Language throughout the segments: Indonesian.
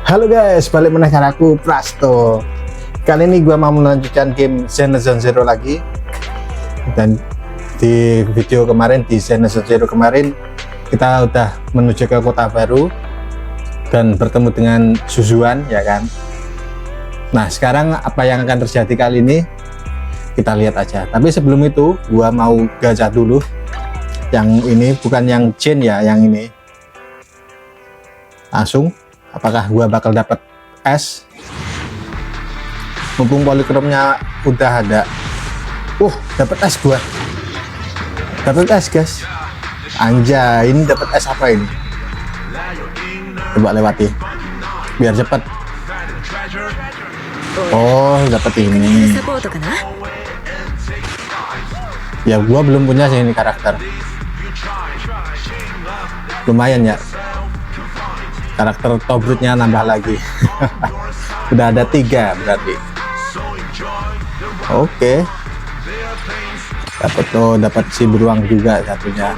Halo guys, balik mendengar aku Prasto. Kali ini gua mau melanjutkan game Zenazon Zero lagi. Dan di video kemarin, di Zenazon Zero kemarin, kita udah menuju ke kota baru dan bertemu dengan Suzuan, ya kan. Nah, sekarang apa yang akan terjadi kali ini kita lihat aja. Tapi sebelum itu gua mau gajah dulu. Yang ini bukan yang Jin ya, yang ini. Langsung apakah gua bakal dapat es? Mumpung polikromnya udah ada. Dapat es gua. Dapat es, guys. Anjay, ini dapat es apa ini? Coba lewati. Biar cepet. Oh, dapat ini. Ya, gua belum punya sih ini karakter. Lumayan ya. Karakter Tobrutnya nambah lagi. Udah ada 3 berarti. Oke. Dapat si beruang juga satunya.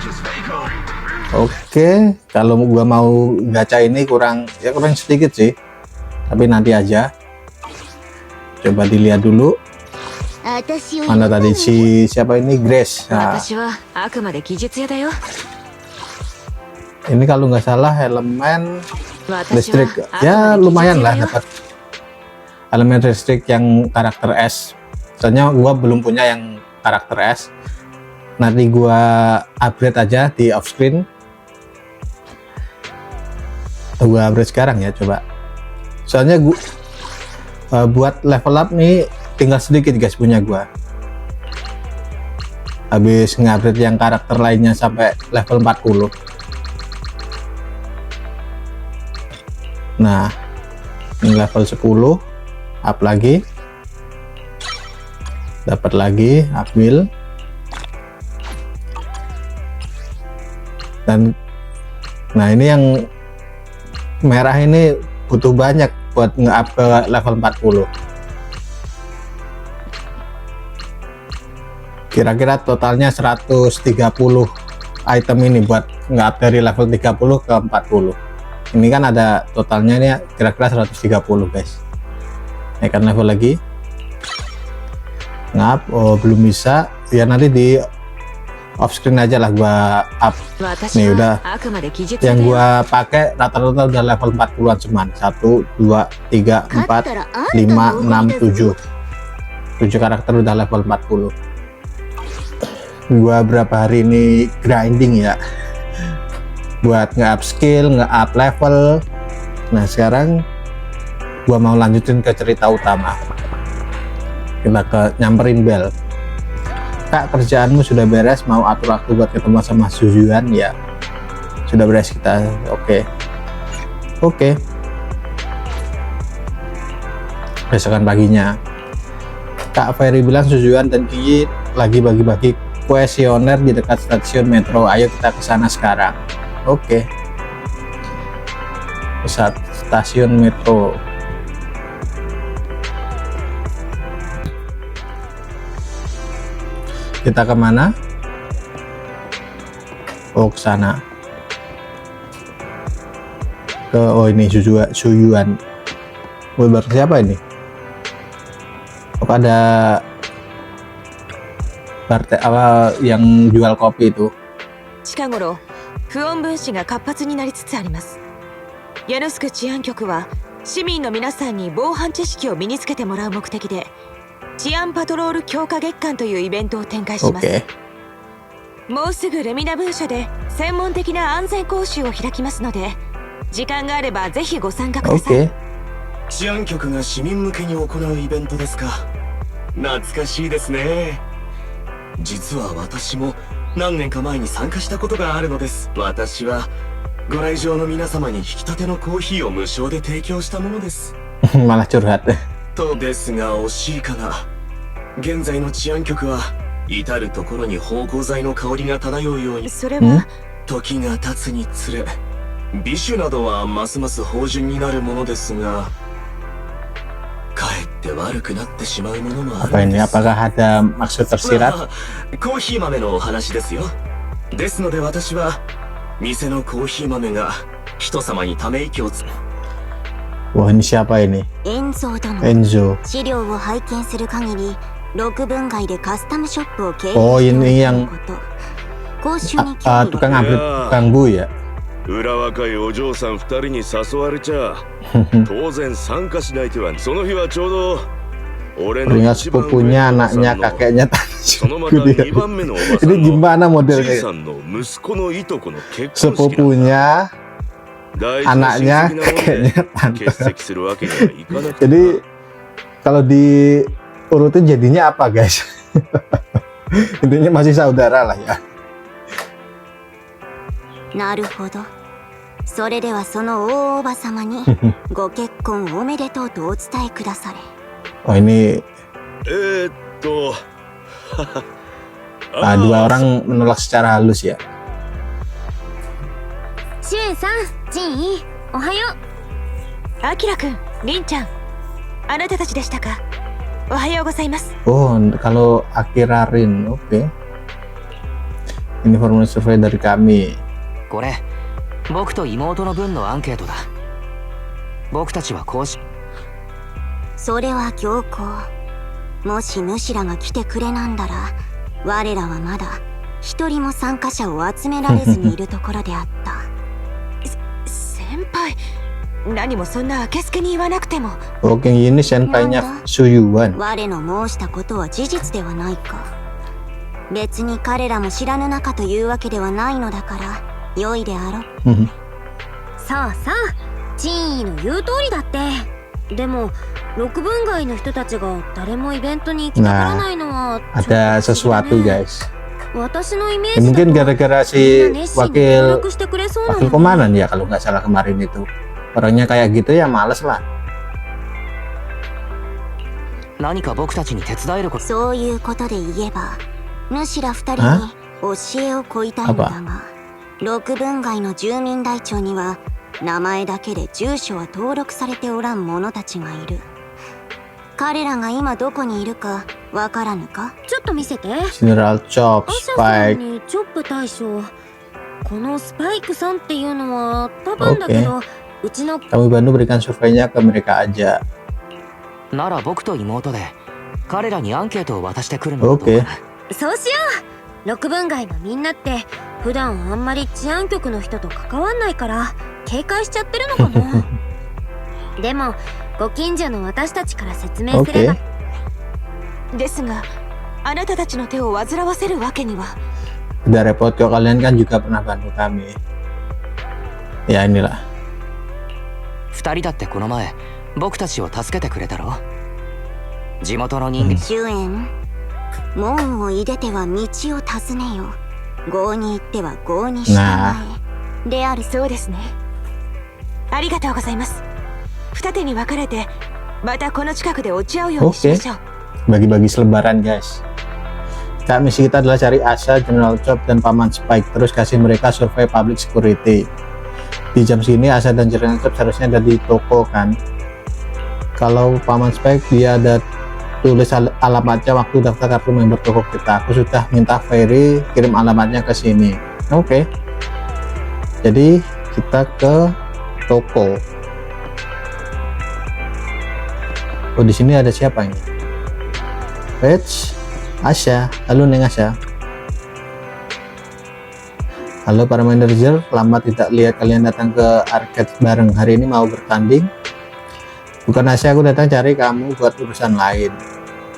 Oke, kalau gua mau gacha ini kurang sedikit sih. Tapi nanti aja. Coba dilihat dulu. Mana tadi siapa ini? Grace. Nah, ini kalau nggak salah elemen listrik, ya lumayan lah dapat elemen listrik yang karakter S. Soalnya gua belum punya yang karakter S. Nanti gua upgrade aja di off screen. Gua upgrade sekarang ya, coba. Soalnya gua buat level up nih tinggal sedikit guys punya gua. Habis ngupgrade yang karakter lainnya sampai level 40. Nah, ini level 10, up lagi, dapat lagi, ambil, dan nah ini yang merah ini butuh banyak buat nge-up ke level 40. Kira-kira totalnya 130 item ini buat nge-up dari level 30 ke 40. Ini kan ada totalnya ini kira-kira 130 guys. Naikkan level lagi. Ngap, belum bisa. Ya nanti di off screen aja lah gua up. Nih udah. Yang gua pakai rata-rata udah level 40-an cuman. 1 2 3 4 5 6 7. 7 karakter udah level 40. Gua berapa hari ini grinding ya. Buat nge-up skill, nge-up level. Nah sekarang gua mau lanjutin ke cerita utama. Kita nyamperin Bel. Kak, kerjaanmu sudah beres, mau atur waktu buat ketemu sama Suzuan? Ya sudah beres kita. Oke. Besokan paginya Kak Ferry bilang Suzuan dan Kiyi lagi bagi-bagi kuesioner di dekat stasiun metro. Ayo kita ke sana sekarang. Oke. Pesat stasiun metro. Kita kemana? Oh, ke sana. Ini Suzuan. Baru siapa ini? Ada apa yang jual kopi itu? 不穏分子が活発になりつつあります。ヤノスク治安局は市民の皆さんに防犯知識を身につけてもらう目的で治安パトロール強化月間というイベントを展開します。もうすぐルミナ分社で専門的な安全講習を開きますので、時間があればぜひご参加ください。治安局が市民向けに行うイベントですか。懐かしいですね。実は私も何年か前に参加したことがあるのです。私はご来場の皆様に引き立てのコーヒーを無償で提供したものです。Malah curhat. とですが惜しいかな。現在の治安局は至る所に芳香剤の香りが漂うように。それは時が経つにつれ、美酒などはますます芳醇になるものですが、かえって悪くなってしまうものもあるんです。 Apakah ada maksud tersirat? コーヒー豆のお話ですよ。ですので私は店のコーヒー豆が人様にため息をつ Wah, ini siapa ini? 円蔵殿 Enzo. 資料を拝見する限り6分街でカスタムショップを経営 Oh, してお ini る yang とのこと講習に興味 tukang が upgrade tukang bu ya. 裏若いお嬢さん2人に誘われちゃ当然参加しない手はその日はちょうど俺の Punya 一番上 sepupunya のおさん anaknya の kakeknya そのまた Tanjung dia. 2番目のおばさ Ini んの gimana じい modelnya? さんの息子のいとこの結婚式なんだ Sepupunya 大事な親 anaknya 戚なもんで kakeknya tante. 欠席するわけにはいかなくて Jadi kalau diurutin jadinya apa guys? Intinya masih saudara lah ya. なるほど。それではその大おば様にご結婚おめでとうとお伝えくだされ。 Oh ini と dua orang menolak secara halus ya. シュエさん、ジンイ、おはよアキラくん、リンちゃん、あなたたちでしたか。おはようございます。 Oh kalau Akira Rin, oke. Ini formulir survei dari kami. これ僕と妹の分のアンケートだ。僕たちはこうしう。それは良好。もし主らが来てくれなんだら、我らはまだ一人も参加者を集められずにいるところであった。先輩、何もそんなあけすけに言わなくても。 Oke, ini senpainya Suyuan. 我の申したことは事実ではないか。別に彼らも知らぬ仲というわけではないのだから良いであろう。さあさあ、チンイの言う通りだって。でも6分街の人たちが誰もイベントに行きたがらないのは Ada sesuatu guys. 私のイメ Ya, ージ mungkin だと gara-gara みん si な熱心に協 wakil 力してくれそうな wakil のに。 komandan ya kalau nggak salah kemarin itu. Orangnya kayak gitu ya males lah. 何か僕たちに手伝えること。そういうことで言えば主ら二人に教えを請いたいのだが、6分街の住民台帳には名前だけで住所は登録されておらん者たちがいる。彼らが今どこにいるかわからぬか。ちょっと見せて。 General Chop, アシャさん Spike. にチョップ大将。このスパイクさんっていうのは多分だけど、うちの Kami bantu berikan surveinya ke mereka aja. なら僕と妹で彼らにアンケートを渡してくるのだと。 Oke. そうしよう。6分街のみんなって普段あんまり治安局の人と関わんないから警戒しちゃってるのかな。でもご近所の私たちから説明すれば。 Oke. ですが、あなたたちの手を煩わせるわけには。 Udah repot kok, kalian kan juga pernah bantu kami. Ya inilah. 2人だってこの前僕たちを助けてくれたろ。地元の人間。主演、門をいでては道を尋ねよ。郷に行っては郷に従え。である。そうですね。ありがとうございます。二手に分かれて、またこの近くで落ち合うようにしましょう。 Bagi-bagi selebaran guys. Kak, misi kita adalah cari Asa, General Chop, dan Paman Spike. Terus kasih mereka survei public security. Di jam segini Asa dan General Chop seharusnya ada di toko kan. Kalau Paman Spike dia ada tulis alamatnya waktu daftar kartu member toko kita. Aku sudah minta Ferry kirim alamatnya ke sini. Oke. Jadi kita ke toko. Oh, di sini ada siapa ini? Rich, Asya. Halo Neng Asya. Halo para manajer, lama tidak lihat kalian datang ke arcade bareng. Hari ini mau bertanding? Bukan Asya, aku datang cari kamu buat urusan lain.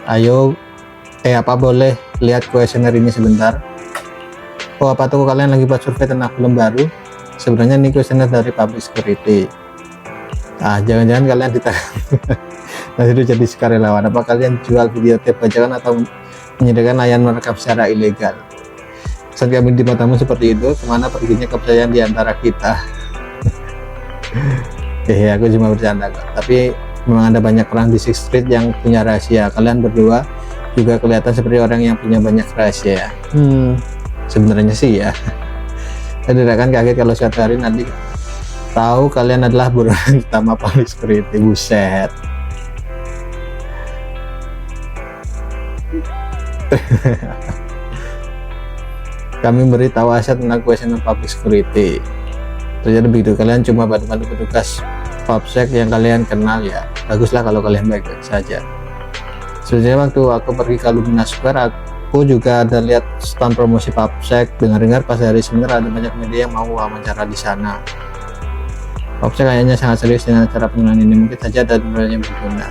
Ayo, apa boleh lihat kuesioner ini sebentar? Oh, apa tuh kalian lagi buat survei tentang film baru? Sebenarnya ini kuesioner dari public security. Ah, jangan-jangan kalian ditangkap. Nanti itu jadi sukarelawan. Apa kalian jual videotape bajakan atau menyediakan layanan merekam secara ilegal? Saat kami di matamu seperti itu, kemana perginya kepercayaan di antara kita? Aku cuma bercanda kok. Tapi memang ada banyak orang di Sixth Street yang punya rahasia. Kalian berdua juga kelihatan seperti orang yang punya banyak rahasia. Sebenarnya sih ya. Saya tidak akan kaget kalau suatu hari nanti tahu kalian adalah buronan utama public security. Buset. Kami beritahu Aset tentang kuesioner public security. Terjadi begitu, kalian cuma bantu-bantu petugas Popsec yang kalian kenal ya. Baguslah kalau kalian baik-baik saja. Sebenarnya waktu aku pergi ke Lumina Square, aku juga ada lihat stand promosi Popsec. Dengar-dengar pas hari seminar ada banyak media yang mau wawancara di sana. Popsec kayaknya sangat serius dengan acara penyuluhan ini. Mungkin saja ada yang berguna.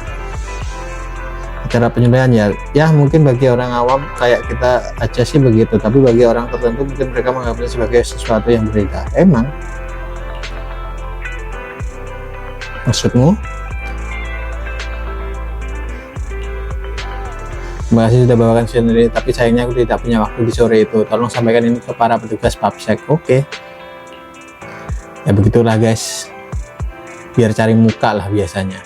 Acara penyuluhan ya mungkin bagi orang awam kayak kita aja sih begitu, tapi bagi orang tertentu mungkin mereka menganggapnya sebagai sesuatu yang berbeda. Emang maksudmu? Terima kasih sudah bawakan sendiri, tapi sayangnya aku tidak punya waktu di sore itu. Tolong sampaikan ini ke para petugas Popsec. Oke. Ya begitulah guys, biar cari muka lah biasanya.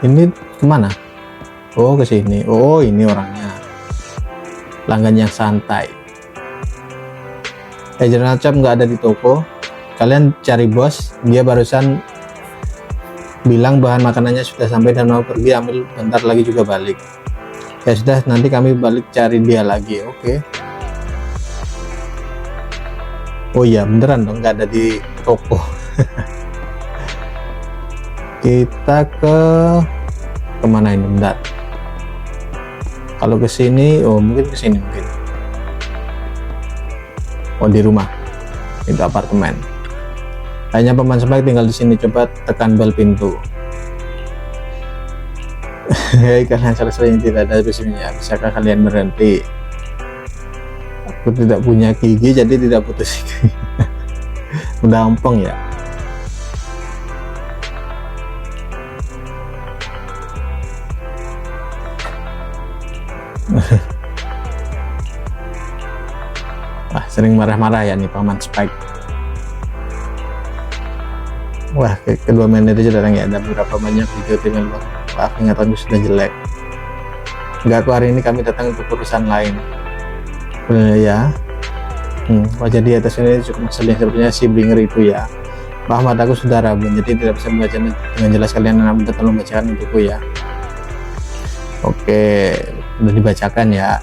Ini kemana? Oh, ke sini. Oh, ini orangnya. Pelanggan yang santai. General Chop nggak ada di toko. Kalian cari bos. Dia barusan bilang bahan makanannya sudah sampai dan mau pergi ambil, bentar lagi juga balik. Ya sudah, nanti kami balik cari dia lagi. Oke. Oh iya, beneran dong nggak ada di toko. Kita kemana ini? Bentar. Kalau ke sini, oh mungkin ke sini mungkin. Oh di rumah. Itu apartemen. Hanya paman sebaik tinggal di sini. Coba tekan bel pintu. Karena selesai tidak ada bisnisnya. Bisakah kalian berhenti? Aku tidak punya gigi jadi tidak putus gigi. Udah ompong ya. Wah, sering marah-marah ya nih paman Spike. Wah, kedua manajer datang ya, ada beberapa banyak video tim yang wah, ingatanku sudah jelek. Enggak, aku hari ini kami datang untuk urusan lain. Ya. Wajah di atas ini cukup ngeselin, sepertinya si Bringer itu ya. Bah, mataku sudah rabun, jadi tidak bisa membaca dengan jelas. Kalian minta tolong bacakan untukku ya. Oke, sudah dibacakan ya.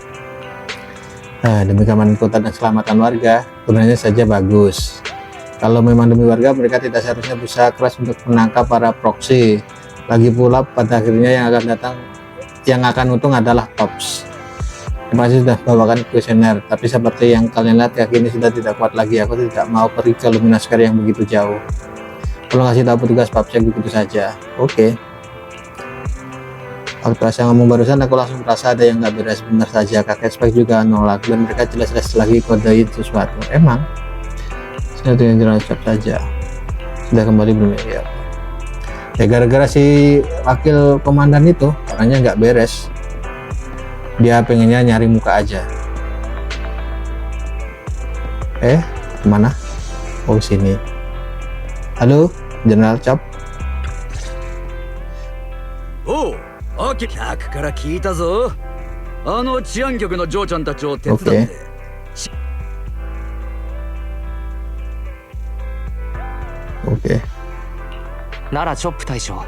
Demi keamanan kota dan keselamatan warga, sebenarnya saja bagus. Kalau memang demi warga, mereka tidak seharusnya berusaha keras untuk menangkap para proksi. Lagi pula pada akhirnya yang akan untung adalah Pops. Terima kasih sudah bawakan kuesioner, tapi seperti yang kalian lihat kaki ini sudah tidak kuat lagi. Aku tidak mau pergi ke Lumina Square yang begitu jauh. Tolong kasih tahu petugas Popsec begitu saja. Oke. Waktu saya ngomong barusan, aku langsung merasa ada yang nggak beres. Benar saja, kakek Spike juga nolak dan mereka jelas-jelas lagi kodein sesuatu. Emang saya dengan General Chop saja sudah kembali belum ya? Ya gara-gara si wakil komandan itu orangnya nggak beres. Dia pengennya nyari muka aja. Kemana? Oh sini. Halo General Chop. Oh, 客から聞いたぞ。治安局の嬢ちゃんたちを手伝って。Oke. ならチョップ大将、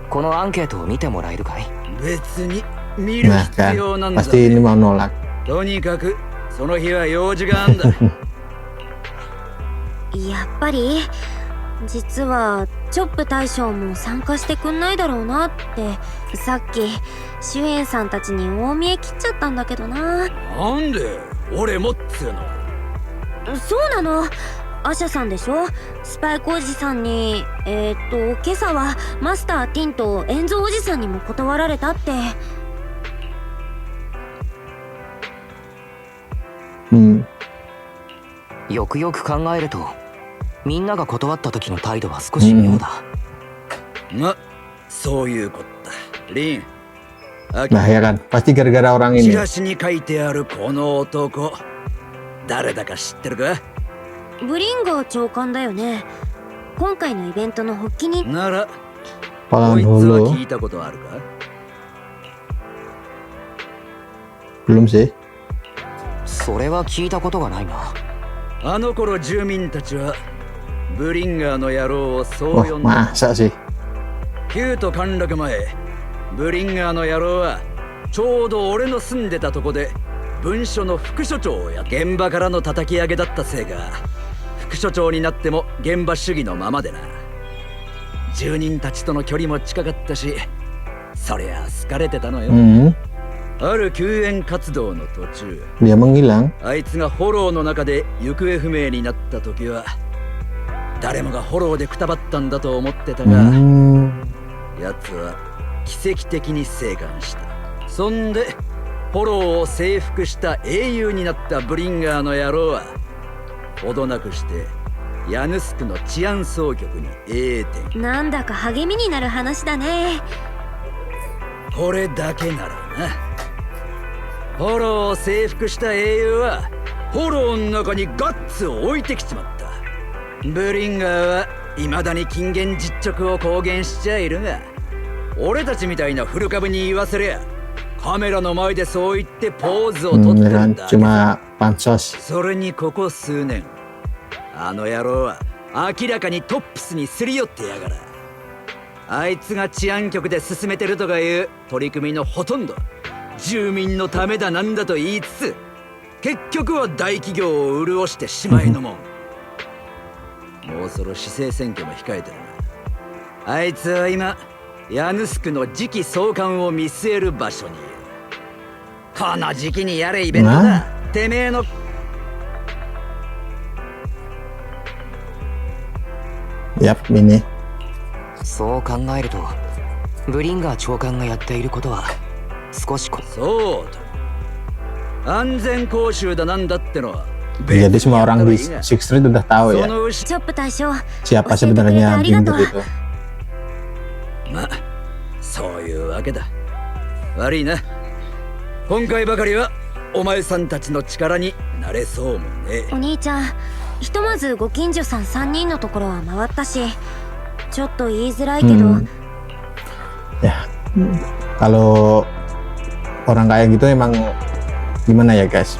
このアンケートを見てもらえるかい？別に見る必要なんだ。 pasti ini mau nolak. とにかくその日は用事があんだ。やっぱり実はチョップ大将も参加してくんないだろうなってさっきシュエンさんたちに大見え切っちゃったんだけどな。なんで俺もっつうの。そうなの、アシャさんでしょ。スパイクおじさんに今朝はマスター・ティンとエンゾおじさんにも断られたって。よくよく考えるとみんなが断った時の態度は少し妙だ。ま、そういうこった。リン。Nah ya kan, pasti gara-gara orang チ ini. ラシに書いてあるこの男、誰だか知ってるか？ブリンガー長官だよね。今回のイベントの発起人なら、こ Palang いつは dulu. 聞いたことあるか？ Belum sih. それは聞いたことがないな。あの頃住民たちはブリンガーの野郎をそう Oh 呼んだ。 masa sih. 旧都陥落前、ブリンガーの野郎はちょうど俺の住んでたとこで文書の副所長をやっ現場からの叩き上げだったせいか、副所長になっても現場主義のままでな。住人たちとの距離も近かったし、そりゃ好かれてたのよ。ある救援活動の途中、 Dia menghilang. あいつがフォローの中で行方不明になった時は、誰もがフォローでくたばったんだと思ってたが、奴は奇跡的に生還した。そんでフォローを征服した英雄になったブリンガーの野郎はほどなくしてヤヌスクの治安総局に栄転。なんだか励みになる話だね。これだけならな。フォローを征服した英雄はフォローの中にガッツを置いてきちまった。ブリンガーは未だに金言実直を公言しちゃいるが、俺たちみたいな古株に言わせりゃカメラの前でそう言ってポーズを取ってるんだ。 Cuma pansos. それにここ数年、あの野郎は明らかにトップスにすり寄ってやがら。あいつが治安局で進めてるとかいう取り組みのほとんど住民のためだなんだと言いつつ、結局は大企業を潤してしまいのもん。もうそろ市政選挙も控えてるな。あいつは今ヤヌスクの次期総監を見据える場所にいる。この時期にやれイベントだ。てめえのYap, ini. そう考えるとブリンガー長官がやっていることは少しそうと。安全講習だなんだってのは Jadi semua orang di Six Street udah tahu ya チョップ大将、 siapa sebenarnya Gimbuk itu. まあそういうわけだ。悪いな。今回ばかりはお前さんたちの力になれそうもね。お兄ちゃん、ひとまずご近所さん3人のところは回ったし、ちょっと言いづらいけど、Ya, kalau orang kayak gitu emang gimana ya guys,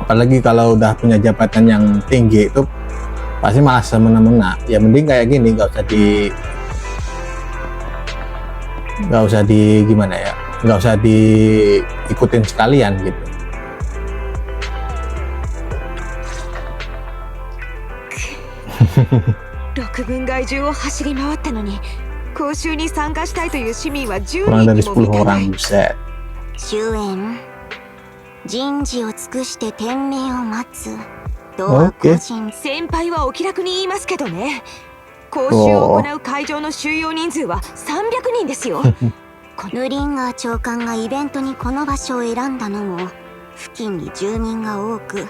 apalagi kalau udah punya jabatan yang tinggi itu pasti malah semena-mena. Ya mending kayak gini, nggak usah di gimana ya, nggak usah diikutin sekalian gitu. Kurang dari 10 orang, buset. 終焉、人事を尽くして天命を待つとは個人。先輩はお気楽に言いますけどね、講習を行う会場の収容人数は300人ですよ。ブリンガー長官がイベントにこの場所を選んだのも、付近に住民が多く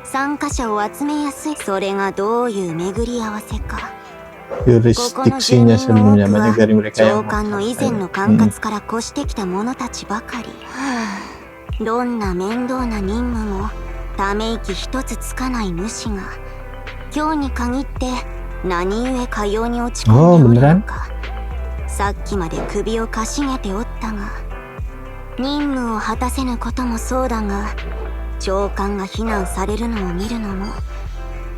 参加者を集めやすい。それがどういう巡り合わせか。ここの住民の多くは長官の以前の管轄から越してきた者たちばかり。どんな面倒な任務もため息一つつかない主が、今日に限って何故かように落ち込んでおるのか。さっきまで首をかしげておったが、任務を果たせぬこともそうだが、長官が非難されるのを見るのも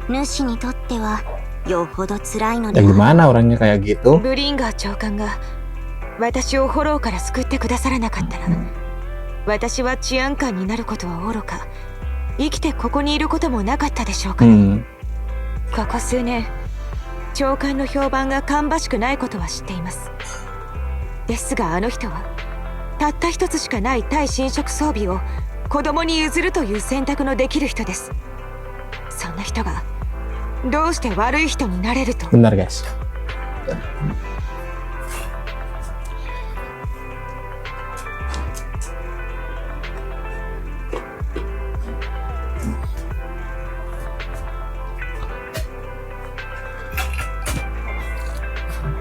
主にとってはよほど辛いのである。 Gimana orangnya kayak gitu? ブリンガー長官が私をフォローから救ってくださらなかったら、私は治安官になることはおろか、生きてここにいることもなかったでしょうから。ここ数年長官の評判が芳しくないことは知っています。ですがあの人はたった一つしかない対侵食装備を子供に譲るという選択のできる人です。そんな人がどうして悪い人になれると。 Benar guys.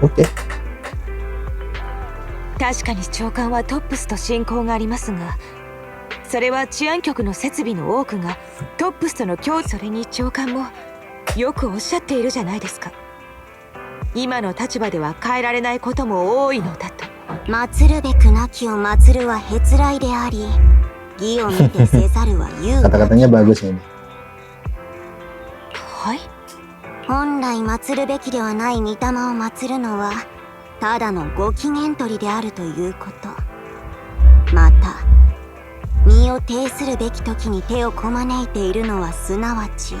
Oke. 確かに長官はトップスと親交がありますが、それは治安局の設備の多くがトップスとの共。それに長官もよくおっしゃっているじゃないですか。今の立場では変えられないことも多いのだと。祀るべくなきを祀るはへつらいであり、義を見てせざるは言う。 Kata-katanya bagus ini. はい。本来祀るべきではない御霊を祀るのはただのご機嫌取りであるということ。また身を挺するべき時に手をこまねいているのはすなわち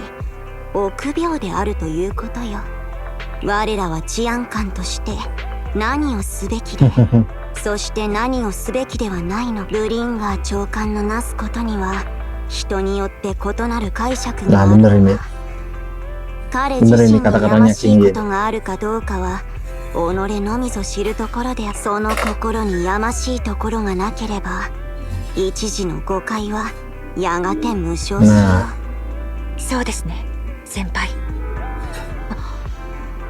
臆病であるということよ。我らは治安官として何をすべきでそして何をすべきではないの。ブリンガー長官のなすことには人によって異なる解釈があ Nah る bener ini. 彼自 bener 身 ini のや kata-katanya ましい King こ Jin. とがあるかどうかは己のみぞ知るところで、その心にやましいところがなければ一時の誤解はやがて無償しよう。そうですね、先輩。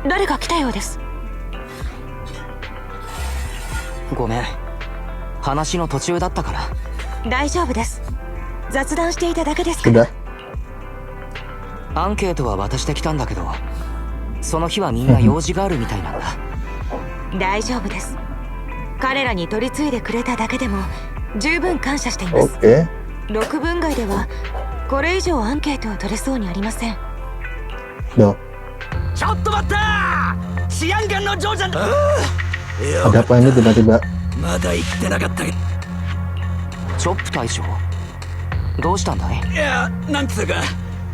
誰か来たようです。ごめん、話の途中だったから。大丈夫です。雑談していただけですから。 Sudah. アンケートは渡してきたんだけど、その日はみんな用事があるみたいなんだ。大丈夫です。彼らに取り継いでくれただけでも十分感謝しています。 Oke. 6分外ではこれ以上アンケートを取れそうにありません。 Loh, ちょっと待った治安官のジョージャン ada apa ini tiba-tiba? まだ言ってなかったけど、チョップ大将、どうしたんだい？いや、なんつうか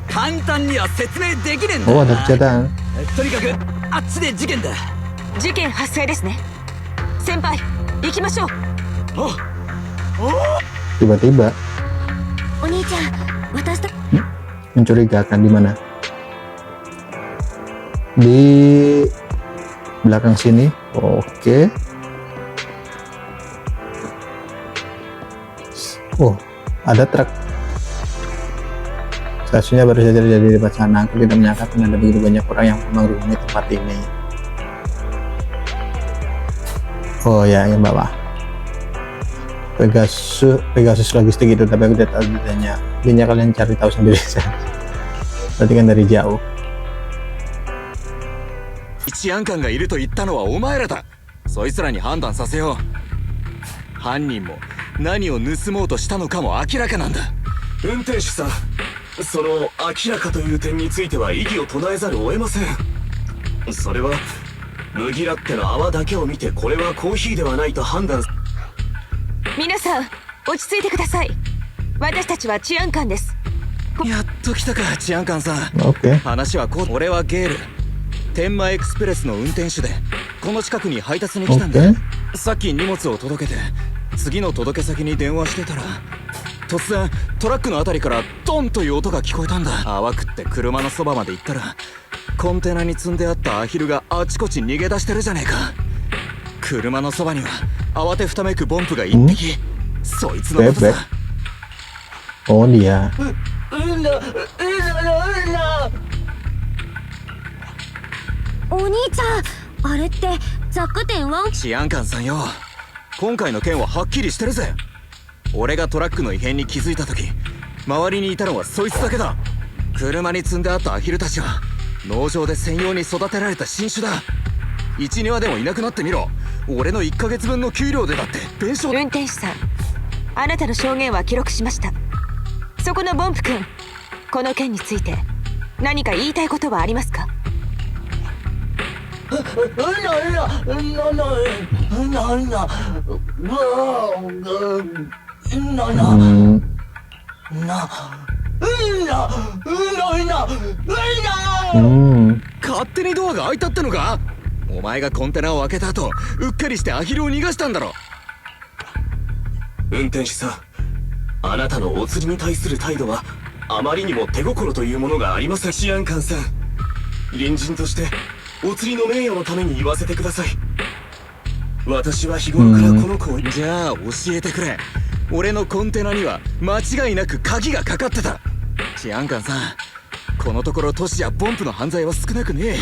簡単には説明できねえん Oh, だ ada な。 kejadian. とにかくあっちで事件だ。事件発生ですね。先輩、行きましょう。 Tiba-tiba お兄ちゃん、私た mencurigakan di mana? Di belakang sini. Oke. Oh, ada truk. Stasiunnya baru saja terjadi di depan sana. Aku tidak menyangka akan ada begitu banyak orang yang mengunjungi tempat ini. Oh ya, yang bawah. Pegasus logistik itu, tapi aku tidak tahu detailnya. Intinya kalian cari tahu sendiri saja. Berarti kan dari jauh. 治安官がいると言ったのはお前らだ。そいつらに判断させよう。犯人も何を盗もうとしたのかも明らかなんだ。運転手さん、その明らかという点については異議を唱えざるを得ません。それは麦ラッテの泡だけを見てこれはコーヒーではないと判断。皆さん、落ち着いてください。私たちは治安官です。やっと来たか、治安官さん。 Oke. 話はこう。俺はゲール、天満エクスプレスの運転手でこの近くに配達に来たんだ。 Oke. さっき荷物を届けて次の届け先に電話してたら、突然トラックのあたりからドンという音が聞こえたんだ。淡くって車のそばまで行ったら、コンテナに積んであったアヒルがあちこち逃げ出してるじゃねえか。車のそばには慌てふためくボンプが一匹。そいつのことさ。 Oh dia. お兄ちゃん、あれって雑貨店ワン。治安官さんよ、今回の件ははっきりしてるぜ。俺がトラックの異変に気づいた時、周りにいたのはそいつだけだ。車に積んであったアヒルたちは農場で専用に育てられた新種だ。1、2羽でもいなくなってみろ。俺の1ヶ月分の給料でだって弁償。運転手さん、あなたの証言は記録しました。そこのボンプ君、この件について何か言いたいことはありますか？ 勝手にドアが開いたってのか？お前がコンテナを開けた後、うっかりしてアヒルを逃がしたんだろ。運転手さん、あなたのお釣りに対する態度はあまりにも手心というものがありません。治安官さん、隣人としてお釣りの名誉のために言わせてください。私は日頃からこの子を。じゃあ教えてくれ。俺のコンテナには間違いなく鍵がかかってた。治安官さん、このところ都市やボンプの犯罪は少なくねえ。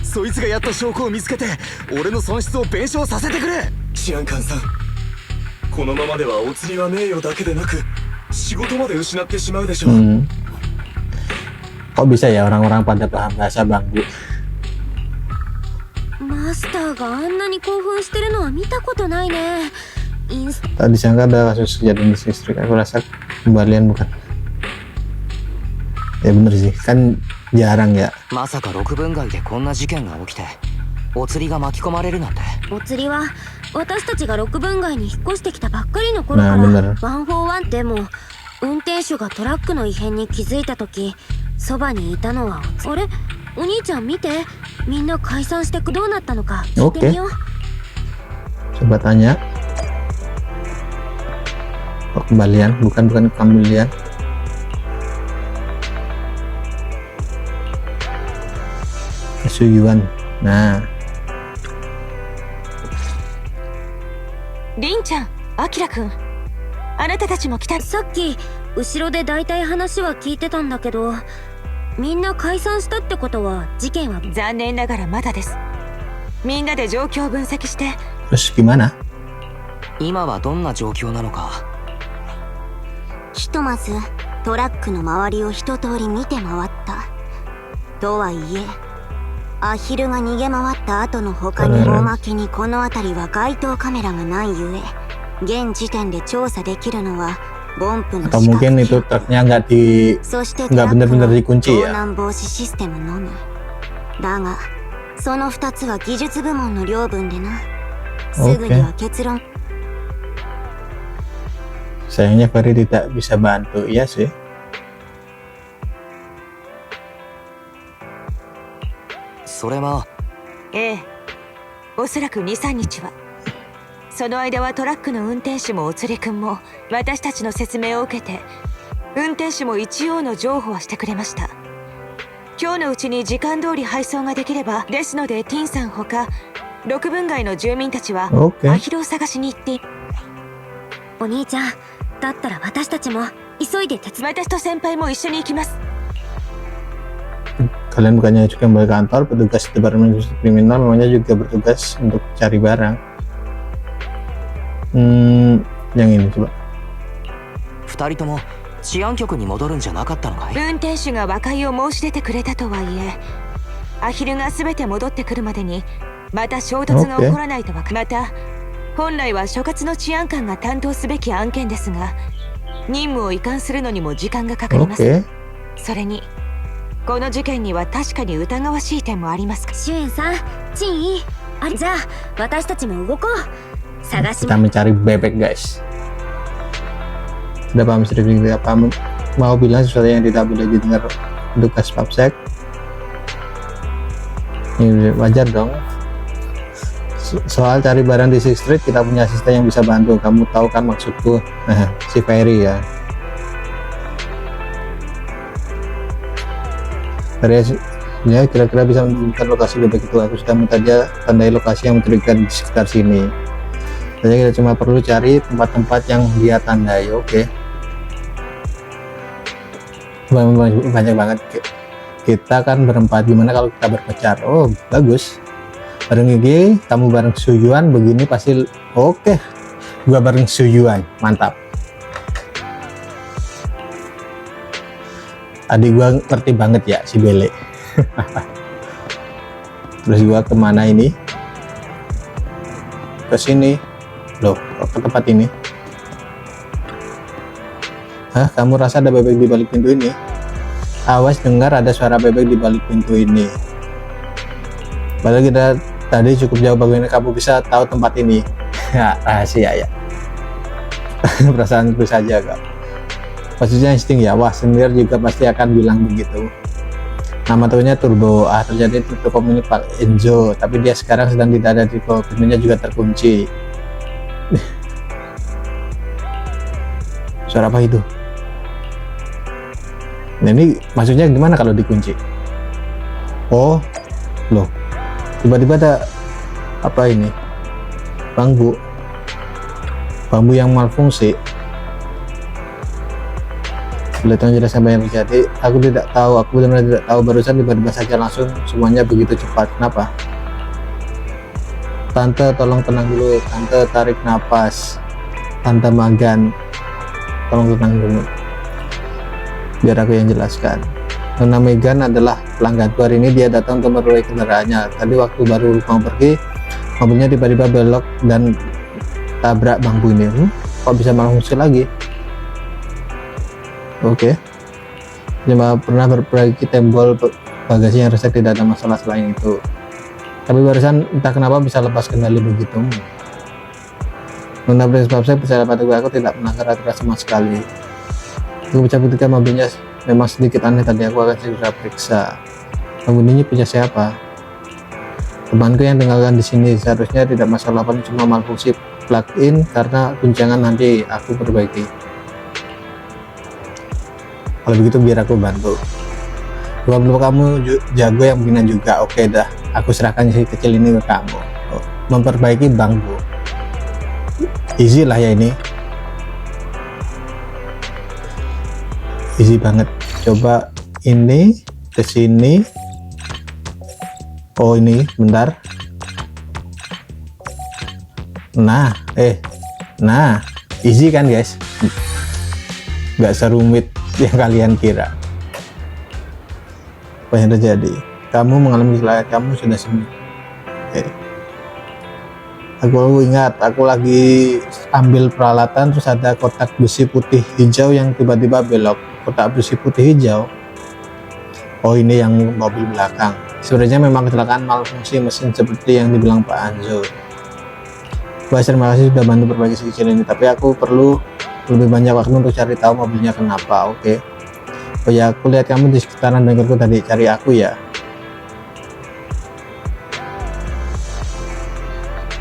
そいつがやった証拠を見つけて俺の損失を弁償させてくれ。治安官さん、このままではお釣りは名誉だけでなく仕事まで失ってしまうでしょう。 Kok bisa ya orang-orang pada paham bahasa bangku? マスターがあんなに興奮してるのは見たことないね。インス Tak disangka ada kasus kejadian listrik. Aku rasa kembalian bukan. Ya bener sih, kan jarang ya. まさか6分街でこんな事件が起きてお釣りが巻き込まれるなんて。お釣りは私たちが6分街に引っ越してきたばっかりの頃かなあ、らベナル141でも運転手がトラックの異変に気づいた時そばにいたのはあれ、お兄ちゃん見て、みんな解散してどうなったのか聞いてみよう。 Coba tanya. Oh, kembalian, bukan kembalian. Suyuan. Nah, リンちゃん、アキラくん、あなたたちも来た。さっき後ろで大体話は聞いてたんだけど、みんな解散したってことは事件は。残念ながらまだです。みんなで状況を分析して。 terus gimana? 今はどんな状況なのか。ひとまずトラックの周りを一通り見て回った。とはいえアヒルが逃げ回った後の他におまけにこの辺りは街頭カメラがないゆえ、現時点で調査できるのはボンプの Atau 死角 mungkin itu 形 truknya nggak そしてトラック benar-benar の dikunci 盗 ya. 難防止システムのみだが、その2つは技術部門の領分でな。すぐには結論。 Sayangnya Ferry tidak bisa bantu, iya sih. それは。ええ、おそらく 2,3 日は。その間はトラックの運転手もおつりくんも私たちの説明を受けて、運転手も一応の譲歩はしてくれました。今日のうちに時間通り配送ができればですので、ティンさんほか6分街の住民たちはアヒルを探しに行って。お兄ちゃん、だったら私たちも急いで手伝。私と先輩も一緒に行きます。 Kalian bukannya juga kembali ke kantor, petugas departemen khusus kriminal memangnya juga bertugas untuk cari barang. Yang ini coba. 2人とも治安局に戻るんじゃなかったのかい。運転手が和解を申し出てくれたとはいえ、アヒルが全て戻ってくるまでにまた衝突が起こらないとは。また本来は所轄の治安官が担当すべき案件ですが、任務を移管するのにも時間がかかります。それにこの事件には確かに疑わしい点もありますか。シュエンさん、チンイ、あれじゃあ私たちも動こう。探し Kita mencari bebek, guys. Udah paham sedikit apa mau bilang sesuatu yang tidak boleh didengar petugas Papsek. Ini wajar dong. Soal cari barang di Sixth Street, kita punya asisten yang bisa bantu. Kamu tahu kan maksudku? Si Ferry ya. Ferry ya kira-kira bisa menemukan lokasi bebek itu. Aku sudah minta dia tandai lokasi yang mencurigakan di sekitar sini. Jadi kita cuma perlu cari tempat-tempat yang dia tandai. Oke. Banyak banget. Kita kan berempat, gimana kalau kita berpencar? Oh bagus. Bareng Gigi, kamu bareng Suyuan, begini pasti oke. Gua bareng Suyuan, mantap. Adik gua ngerti banget ya si Bele. Terus gua kemana ini? Ke sini. Loh, kok ke tempat ini? Hah, kamu rasa ada bebek di balik pintu ini? Awas dengar ada suara bebek di balik pintu ini. Padahal kita tadi cukup jauh, bagaimana kamu bisa tahu tempat ini? Ya, rahasia ya. Perasaanku saja kak. Maksudnya insting ya. Wah, senior juga pasti akan bilang begitu. Nama tuanya Turbo. Terjadi di toko milik Pak Enzo, tapi dia sekarang sedang tidak ada di toko, pintunya juga terkunci. Suara apa itu? Nah ini maksudnya gimana kalau dikunci? Oh, loh, tiba-tiba ada apa ini? Bambu yang malfungsi. Belum jelas apa yang terjadi. Aku tidak tahu. Aku benar-benar tidak tahu. Barusan tiba-tiba saja langsung semuanya begitu cepat. Kenapa? Tante, tolong tenang dulu. Tante, tarik napas. Tante Magan, tolong tenang dulu. Biar aku yang jelaskan. Nona Megan adalah pelangganku. Hari ini dia datang untuk meruai kendaraannya. Tadi waktu baru mau pergi, mobilnya tiba-tiba belok dan tabrak bambu ini. Kok bisa malfungsi lagi? Oke. Cuma pernah berpergi tembok bagasi yang rusak, tidak ada masalah selain itu. Tapi barusan entah kenapa bisa lepas kendali begitu. Nona Prince Papsek percaya padaku, aku tidak melanggar aturan sama sekali. Aku baca ketika mobilnya memang sedikit aneh tadi. Aku akan segera periksa. Mobil ini punya siapa? Temanku yang tinggalkan di sini. Seharusnya tidak masalah, paling cuma malfungsi plug-in karena guncangan, nanti aku perbaiki. Kalau begitu biar aku bantu. Kalau kamu jago yang begini juga, oke dah. Aku serahkan si kecil ini ke kamu. Memperbaiki bangku. Easy lah ya ini. Easy banget. Coba ini ke sini. Oh ini bentar. Nah easy kan guys, nggak serumit yang kalian kira. Apa yang terjadi? Kamu mengalami kecelakaan, kamu sudah sembuh. Aku ingat, aku lagi ambil peralatan, terus ada kotak besi putih hijau yang tiba-tiba belok. Kotak besi putih hijau. Oh ini yang mobil belakang. Sebenarnya memang kecelakaan malfungsi mesin seperti yang dibilang Pak Anzo. Baik, terima kasih sudah bantu perbaiki si kecil ini, tapi aku perlu lebih banyak waktu untuk cari tahu mobilnya kenapa. Oke. Oh ya, aku lihat kamu di sekitaran bengkelku tadi, cari aku ya.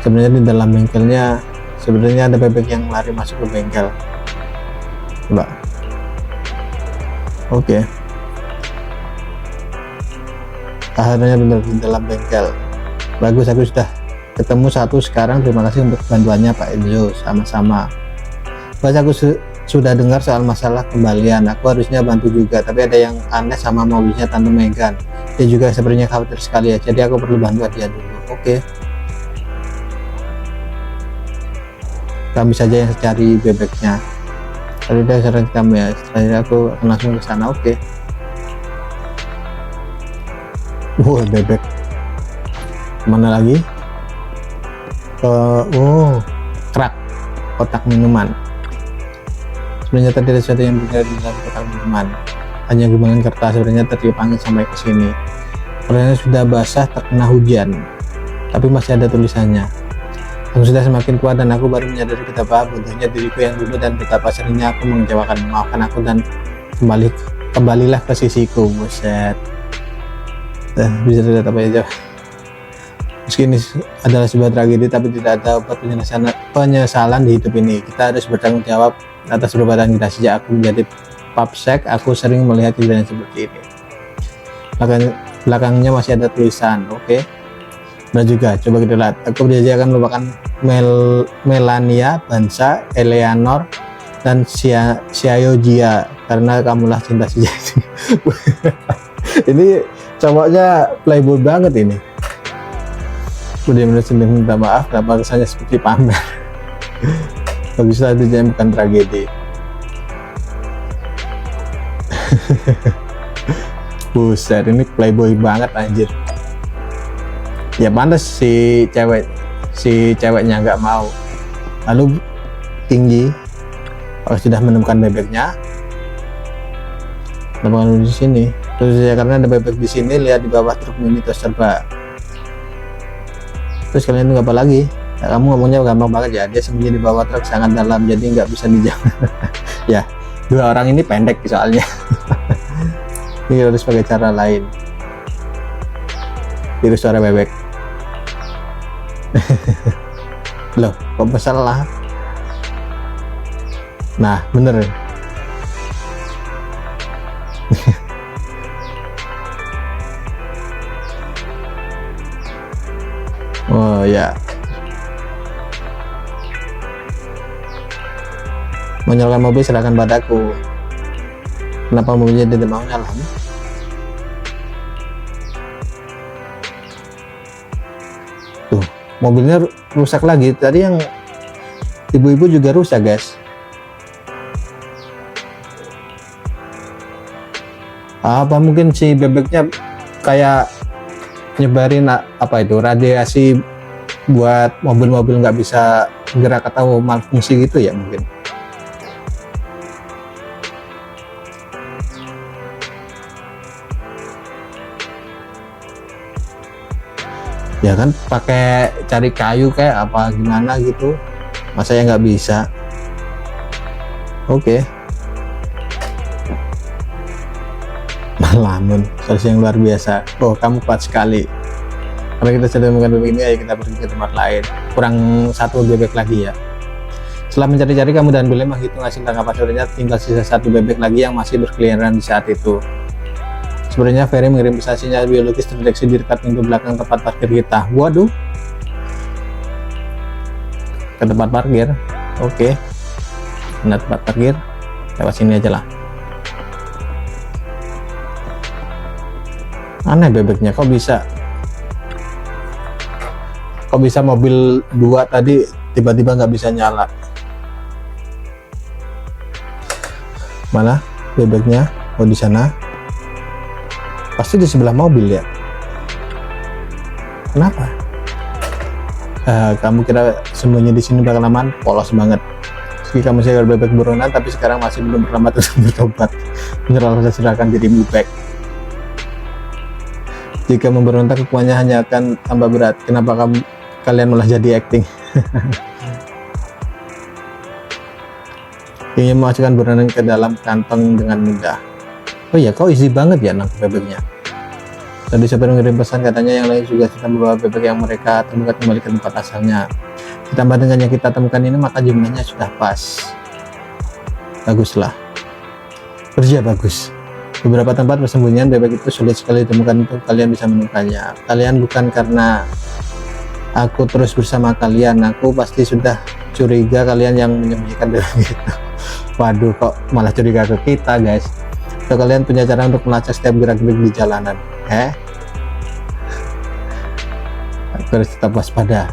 Sebenarnya di dalam bengkelnya sebenarnya ada bebek yang lari masuk ke bengkel. Coba. Oke. Akhirnya benar di dalam bengkel. Bagus, aku sudah ketemu satu sekarang. Terima kasih untuk bantuannya Pak Enzo. Sama-sama. Pas aku sudah dengar soal masalah kembalian. Aku harusnya bantu juga, tapi ada yang aneh sama mobilnya Tante Megan. Dia juga sebenarnya khawatir sekali ya. Jadi aku perlu bantuan dia dulu. Oke. Kami saja yang cari bebeknya. Tadi dia sering kamu ya. Setelah aku langsung ke sana. Oke. Wow, bebek. Mana lagi? Crack, kotak minuman. Sebenarnya tadi ada sesuatu yang berada di dalam kotak minuman. Hanya gumangan kertas. Sebenarnya tertiup angin sampai ke sini. Kertasnya sudah basah terkena hujan, tapi masih ada tulisannya. Aku sudah semakin kuat dan aku baru menyadari betapa bodohnya diriku yang dulu dan betapa seringnya aku mengecewakan. Maafkan aku dan kembalilah ke sisiku. Buset. Bisa tidak apa aja. Meski ini adalah sebuah tragedi, tapi tidak ada obat penyesalan di hidup ini. Kita harus bertanggung jawab atas perbuatan kita. Sejak aku menjadi papsek, aku sering melihat kejadian seperti ini. Belakangnya masih ada tulisan. Oke. Nah juga, coba kita lihat. Aku berjanji akan melupakan Melania, Bansa, Eleanor, dan Xiaojia karena kamulah cinta sejati. Ini cowoknya playboy banget ini. Udah sendiri minta maaf, kenapa kesannya seperti pamer. Baguslah, itu jangan bukan tragedi. Buset, ini playboy banget anjir. Ya pantas si ceweknya nggak mau. Lalu tinggi. Kalau sudah menemukan bebeknya, temukan di sini. Terus ya karena ada bebek di sini, lihat di bawah truk mini serba. Terus kalian itu apa lagi? Ya, kamu ngomongnya gampang banget ya. Dia sembunyi di bawah truk sangat dalam, jadi nggak bisa dijangkau. Ya, dua orang ini pendek soalnya. Ini harus pakai cara lain. Tiru suara bebek. Loh, kok masalah? Nah, bener. Oh ya. Menyalakan mobil serahkan padaku. Kenapa mobilnya tidak mau nyala? Tuh, mobilnya rusak lagi. Tadi yang ibu-ibu juga rusak, guys. Apa mungkin si bebeknya kayak nyebarin apa itu radiasi buat mobil-mobil nggak bisa gerak atau malfungsi gitu ya mungkin. Ya kan pakai cari kayu kayak apa gimana gitu, masa ya nggak bisa. Oke. Lamun, solusi yang luar biasa. Oh, kamu kuat sekali. Karena kita sudah menemukan bebek ini, ayo kita pergi ke tempat lain. Kurang 1 bebek lagi ya. Setelah mencari-cari, kamu dan Billy menghitung hasil tangkapan saudaranya. Tinggal sisa 1 bebek lagi yang masih berkeliaran di saat itu. Sebenarnya Ferry mengirim pesan sinyal biologis terdeteksi di dekat pintu belakang tempat parkir kita. Waduh. Ke tempat parkir. Oke. Nah, tempat parkir. Lewat sini aja lah. Aneh bebeknya, kok bisa mobil 2 tadi tiba-tiba nggak bisa nyala. Mana bebeknya? Oh, di sana. Pasti di sebelah mobil ya. Kenapa? Kamu kira semuanya di sini bakal aman? Polos banget. Meski kamu segar bebek buronan, tapi sekarang masih belum terlambat untuk bertobat. Menyerahkan serahkan dirimu back. Jika memberontak, hukumannya hanya akan tambah berat. Kenapa kalian malah jadi acting? Ingin memasukkan buronan ke dalam kantong dengan mudah. Oh iya, kau easy banget ya nangkep bebeknya. Tadi sopir mengirim pesan, katanya yang lain juga sedang membawa bebek yang mereka temukan kembali ke tempat asalnya. Ditambah dengan yang kita temukan ini, maka jumlahnya sudah pas. Baguslah. Kerja bagus. Beberapa tempat persembunyian bebek itu sulit sekali ditemukan, untuk kalian bisa menemukannya. Kalian bukan karena aku terus bersama kalian, aku pasti sudah curiga kalian yang menyembunyikan bebek itu. Waduh, kok malah curiga ke kita, guys. So, kalian punya cara untuk melacak setiap gerak-gerik di jalanan. Aku harus tetap waspada.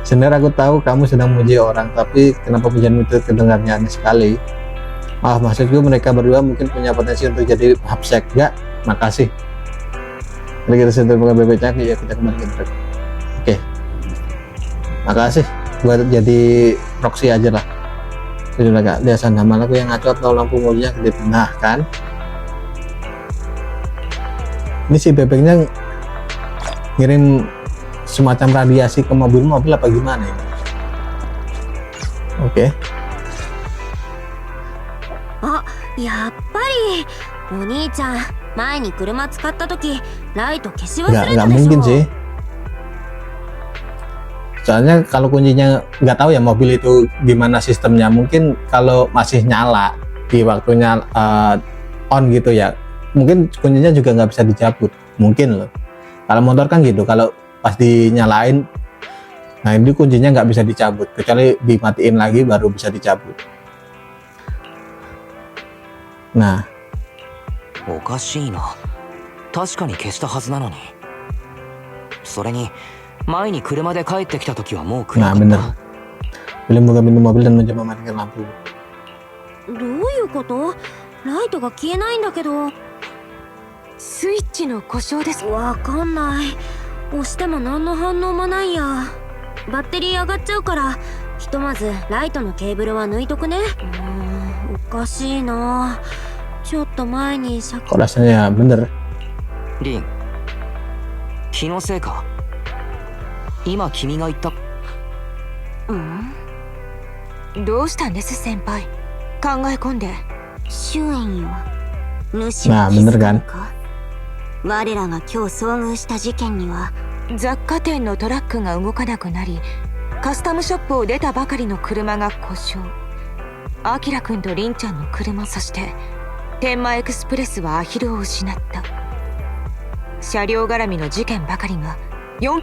Sebenarnya aku tahu kamu sedang memuji orang, tapi kenapa pujianmu itu kedengarannya aneh sekali? Maksudku mereka berdua mungkin punya potensi untuk jadi hapsek. Gak? Makasih. Jadi kita sudah buka bebeknya, ya kita kembali ke truk. Oke. Makasih. Buat jadi proxy aja lah. Sudah gak biasa nama aku yang ngaco atau lampu mobilnya kedip. Nah kan. Ini si bebeknya ngirim semacam radiasi ke mobil-mobil apa gimana ini? Oke. やっぱりお兄ちゃん前に車使った時ライト消し忘れたでしょ。 nggak mungkin sih. Soalnya kalau kuncinya nggak tahu ya mobil itu gimana sistemnya. Mungkin kalau masih nyala di waktunya on gitu ya, mungkin kuncinya juga nggak bisa dicabut. Mungkin loh. Kalau motor kan gitu, kalau pas dinyalain, nah ini kuncinya nggak bisa dicabut, kecuali dimatiin lagi baru bisa dicabut. Nah, おかしいな。確かに消したはずなのに。それに前に車で帰ってきた時はもう暗 nah かっ bener. た。 Boleh buka pintu mobil dan mencoba mematikan lampu. どういうこと？ライトが消えないんだけど。スイッチの故障です。わかんない。押しても何の反応もないや。バッテリー上がっちゃうから、ひとまずライトのケーブルは抜いとくね。おかしいな。ちょっと前に Kok rasanya bener? リン、気のせいか。今君が言った。どうしたんです先輩。考え込んで。終焉よ。主 Nah は気 bener づく kan? のか？我らが今日遭遇した事件には雑貨店のトラックが動かなくなり、カスタムショップを出たばかりの車が故障。アキラくんとリンちゃんの車、そして天満エクスプレスはアヒルを失った。車両絡みの事件ばかりが4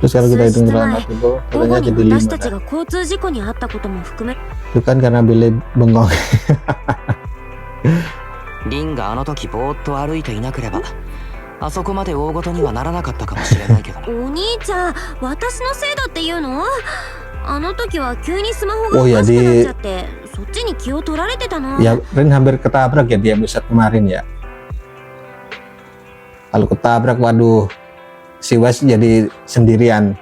Terus kalau kita hitung jalan itu 午後 katanya に jadi 私 5 たち kan? が交通事故に遭ったことも含め Itu kan karena Billy bengong. リンがあの時ぼーっと歩いていなければ、あそこまで大ごとにはならなかったかもしれないけど。お兄ちゃん、私のせいだって言うの？あの時は急にスマホが Oh お ya かしくなっ di ちゃって、そっちに気を取られてたの。 ya Rin hampir ketabrak ya di episode kemarin ya. Kalau ketabrak, waduh, si Wes jadi sendirian.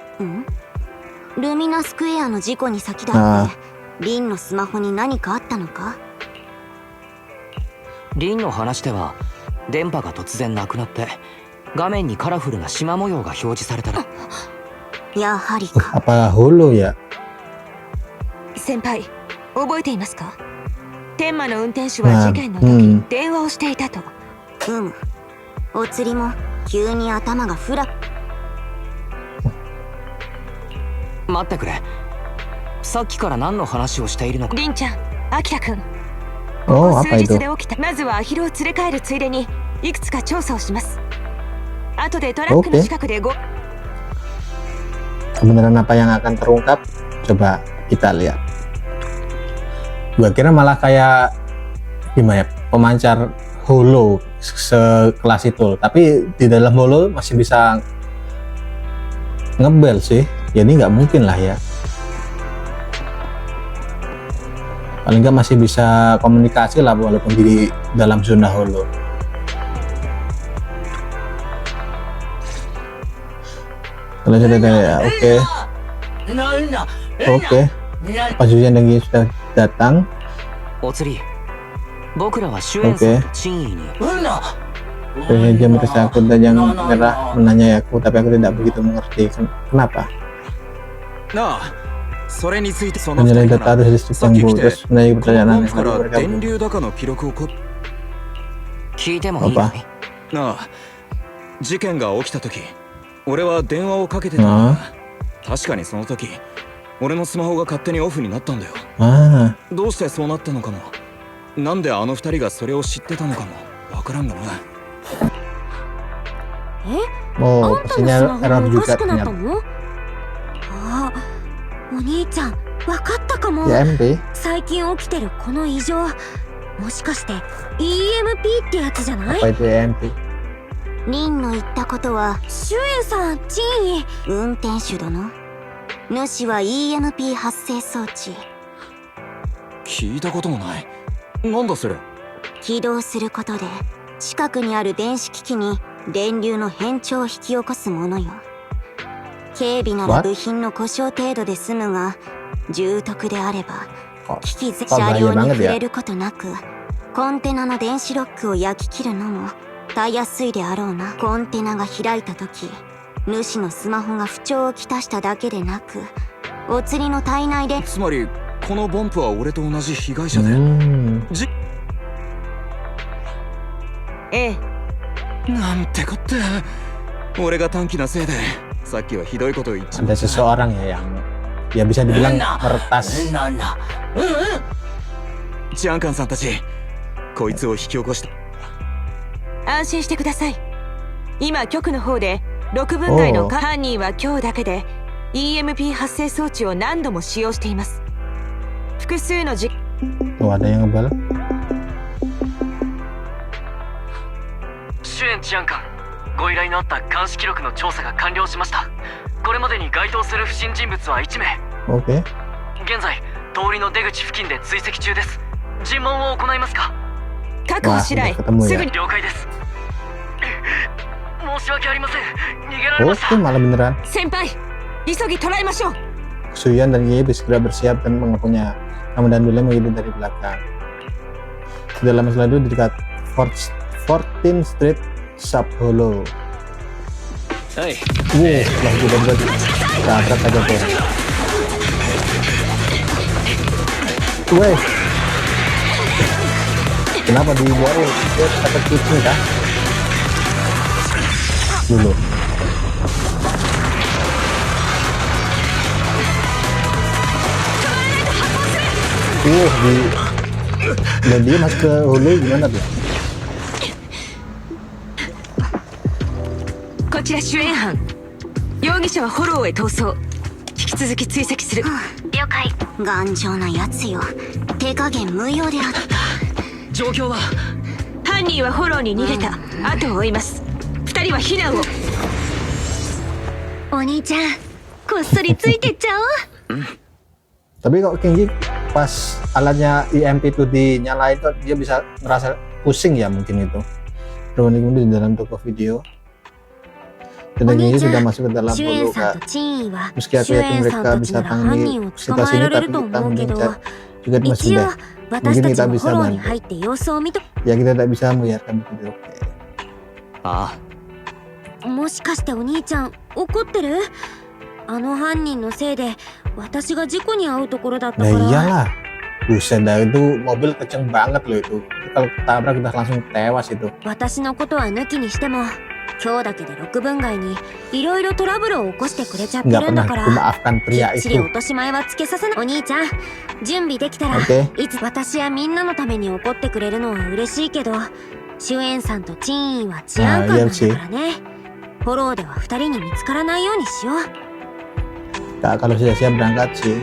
ルミナスクエアの事故に先立ってリンのスマホに何かあったのか？リンの話では電波が突然なくなって画面にカラフルな縞模様が表示されたら。やはりか。 Apa hulu ya? 先輩覚えていますか？天馬の運転手は事件の時、電話をしていたと。お釣りも急に頭がフラッ。待ってくれ。さっきから何の話をしているのか。凛ちゃん、アキラくん。Oh, 数 apa 日 itu? で起きた。まずはアヒルを連れ帰るついでにいくつか調査をします。後でトラックの近くでKebenaran apa yang akan terungkap? Coba kita lihat. Gua kira malah kayak gimana ya, pemancar holo sekelas itu, tapi di dalam holo masih bisa ngebel sih. Jadi nggak mungkin lah ya. Paling nggak masih bisa komunikasi lah walaupun di dalam zona holo. Kalau sudah ya, oke. Oke. Pasukan lagi sudah datang. お釣り、僕らは主演さんと陳意に。Terus dia merasa aku dan yang merah menanyai aku, tapi aku tidak begitu mengerti kenapa. なあ、それについてそのMenjalani 二人 data から harus di さっき Jepang 来て terus menanyai この pertanyaan バン yang プか lalu ら mereka 電流高の記録を聞いてもいいかい？なあ、事件が起きた時、俺は電話をかけてたんだ。確かにその時、俺のスマホが勝手にオフになったんだよ。どうしてそうなったのかも、なんであの二人がそれを知ってたのかもわからんがな。Oh, あんたのス pastinya マホ error がお juga かしくなった ternyata. の？あ、お兄ちゃん、わかったかも。 EMP? 最近起きてるこの異常、もしかして EMP ってやつじゃない？ Apa itu EMP? リンの言ったことは、主演さん、陳意。運転手殿。主は EMP 発生装置。聞いたこともない。なんだそれ。起動することで、近くにある電子機器に電流の変調を引き起こすものよ。軽微なら What? 部品の故障程度で済むが、重篤であれば、 Kok 機器全 kok 車 bahaya 両に banget 触 ya? れることなく、コンテナの電子ロックを焼き切るのもたやすいであろうな。コンテナが開いた時、主のスマホが不調をきたしただけでなく、お釣りの体内でつまりこのボンプは俺と同じ被害者で、ええ。なんてこった。俺が短気なせいでさっきはひどいことを言っちゃ Ada seseorang ya yang ya bisa dibilang meretas. ジャンカンさんたち、こいつを引き起こした。安心してください。今局の方で6分外の犯人は今日だけで EMP 発生装置を何度も使用しています。複数のTuh ada yang ngebel. 主演治安官、ご依頼のあった監視記録の調査が完了しました。これまでに該当する不審人物は1名。 Oke. 現在通りの出口付近で追跡中です。尋問を行いますか？確保次第 Wah, udah ketemu す ya. ぐに。了解です。申し訳ありません。逃げられまし Oke, た。 malah beneran. 先輩、急ぎ捉えましょう。 Suyan dan Ye segera bersiap dan mengakunya. Kamu dan Dule mengikuti dari belakang. Tidak lama setelah itu di dekat 14th Street Sub Hollow. Yang udah berarti tabrak aja tuh. Weh, kenapa dibuarin? Dia takut kucing kah? Dulu. Dan dia masuk ke hulu gimana tuh? こちら主演班。容疑者はフォローへ逃走。引き続き追跡する。了解。頑丈なやつよ。手加減無用であった。状況は？犯人はフォローに逃げた。後を追います。2人は避難を。お兄ちゃん、こっそりついてっちゃおう。Tapi kok Kenji pas alatnya EMP itu dinyalain tuh dia bisa ngerasa pusing ya mungkin itu. Kemudian di dalam toko video. Dan Kenji sudah masuk ke dalam hulu kak. Meski aku yakin mereka bisa tangani situasi ini, tapi kita mending juga masih deh. Mungkin kita bisa bantu. Ya kita tidak bisa membiarkan begitu. Oke. Ah. もしかしてお兄ちゃん怒ってる？あの犯人のせいで私が事故に遭うところだったから。Nah iyalah. Buset dah, itu mobil kenceng banget loh itu. Kalau tabrak udah langsung tewas itu. 私のことは抜きにしても今日だけで6分外にいろいろトラブルを起こしてくれちゃってる Nggak んだ pernah から memaafkan き pria っちり itu. 落とし前はつけさせない。お兄ちゃん準備できたら、 Oke. いつ私やみんなのために怒ってくれるのは嬉しいけど、シュエンさんとチーンは治安官なんだからね。フォローでは2人に見つからないようにしよう。 Kak, kalau sudah siap berangkat sih.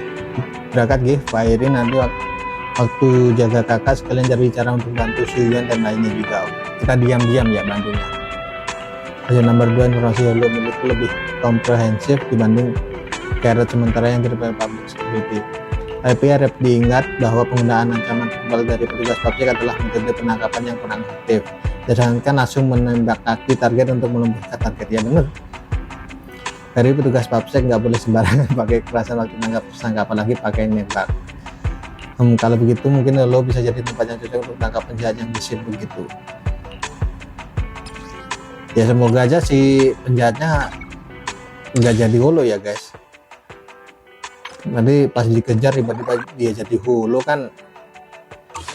Berangkat Gih, Pak Irin nanti waktu jaga kakak sekalian cari cara untuk bantu Suyuan dan lainnya juga. Kita diam-diam ya bantunya. Hasil nomor 2, informasi Holo milikku lebih komprehensif dibanding carrot sementara yang dari public security. Tapi harap diingat bahwa penggunaan ancaman verbal dari petugas PAPSEC adalah metode penangkapan yang kurang efektif. Disarankan langsung menembak kaki target untuk melumpuhkan target. Ya bener. Dari petugas PAPSEC nggak boleh sembarangan pakai kekerasan waktu menangkap tersangka, apalagi pakai nembak. Kalau begitu mungkin lo bisa jadi tempat yang cocok untuk tangkap penjahat yang gesit begitu. Ya semoga aja si penjahatnya nggak jadi holo ya guys. Nanti pas dikejar tiba-tiba dia jadi holo kan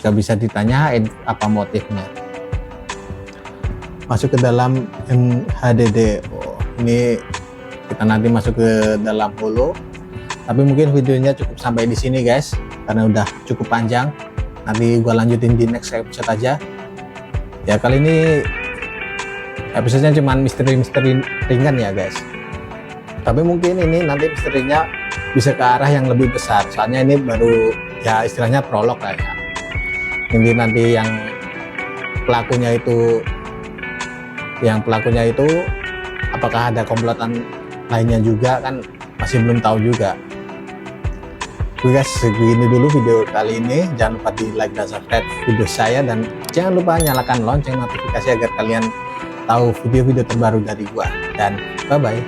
nggak bisa ditanyain apa motifnya. Masuk ke dalam MHDD. Oh, ini kita nanti masuk ke dalam holo. Tapi mungkin videonya cukup sampai di sini guys, karena udah cukup panjang. Nanti gua lanjutin di next episode aja. Ya kali ini episodenya cuman misteri-misteri ringan ya guys. Tapi mungkin ini nanti misterinya bisa ke arah yang lebih besar. Soalnya ini baru ya istilahnya prolog lah ya. Ini nanti yang pelakunya itu apakah ada komplotan lainnya juga kan masih belum tahu juga. Oke guys, segini dulu video kali ini. Jangan lupa di like dan subscribe video saya, dan jangan lupa nyalakan lonceng notifikasi agar kalian tahu video-video terbaru dari gua. Dan bye bye.